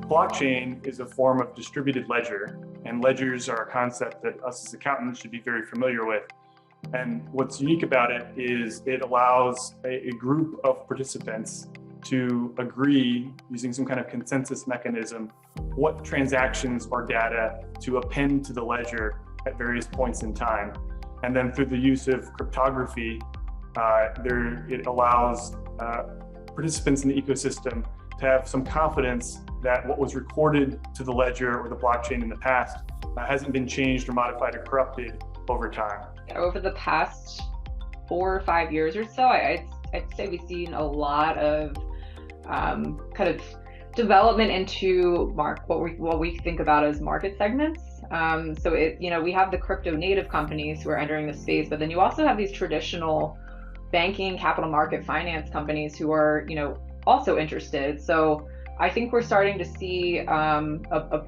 blockchain is a form of distributed ledger, and ledgers are a concept that us as accountants should be very familiar with. And what's unique about it is it allows a group of participants to agree using some kind of consensus mechanism what transactions or data to append to the ledger at various points in time. And then through the use of cryptography, it allows participants in the ecosystem to have some confidence that what was recorded to the ledger or the blockchain in the past hasn't been changed or modified or corrupted over time. Over the past 4 or 5 years or so, I'd say we've seen a lot of kind of development into what we think about as market segments. So we have the crypto native companies who are entering the space, but then you also have these traditional banking, capital market finance companies who are, also interested. So I think we're starting to see a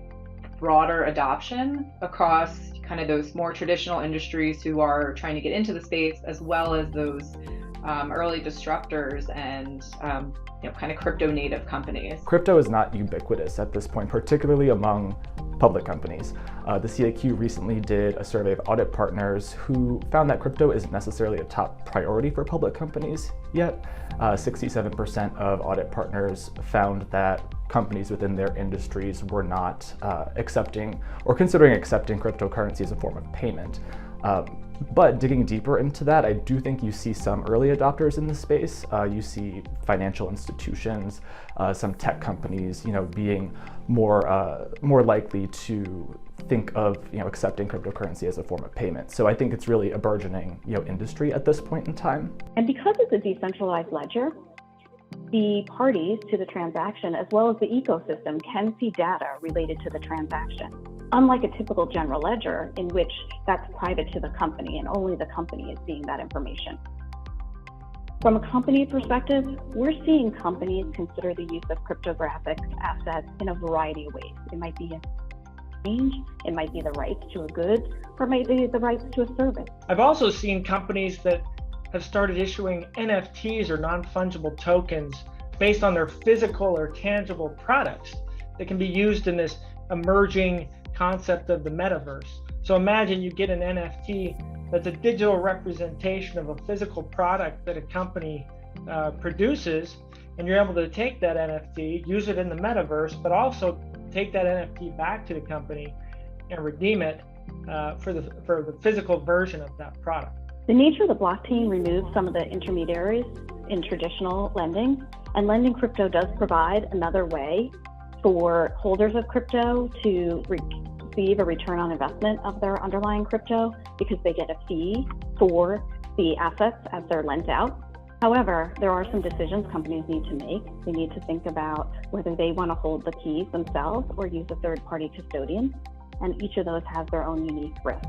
broader adoption across kind of those more traditional industries who are trying to get into the space, as well as those early disruptors and kind of crypto native companies. Crypto is not ubiquitous at this point, particularly among public companies. The CAQ recently did a survey of audit partners who found that crypto isn't necessarily a top priority for public companies yet. 67% of audit partners found that companies within their industries were not accepting or considering accepting cryptocurrency as a form of payment. But digging deeper into that, I do think you see some early adopters in the space. You see financial institutions, some tech companies, being more likely to think of accepting cryptocurrency as a form of payment. So I think it's really a burgeoning industry at this point in time. And because it's a decentralized ledger, the parties to the transaction, as well as the ecosystem, can see data related to the transaction. Unlike a typical general ledger in which that's private to the company and only the company is seeing that information. From a company perspective, we're seeing companies consider the use of cryptographic assets in a variety of ways. It might be a exchange, it might be the rights to a good, or it might be the rights to a service. I've also seen companies that have started issuing NFTs or non-fungible tokens based on their physical or tangible products that can be used in this emerging concept of the metaverse. So imagine you get an NFT that's a digital representation of a physical product that a company produces, and you're able to take that NFT, use it in the metaverse, but also take that NFT back to the company and redeem it for the physical version of that product. The nature of the blockchain removes some of the intermediaries in traditional lending, and lending crypto does provide another way for holders of crypto to receive a return on investment of their underlying crypto because they get a fee for the assets as they're lent out. However, there are some decisions companies need to make. They need to think about whether they want to hold the keys themselves or use a third-party custodian, and each of those has their own unique risks.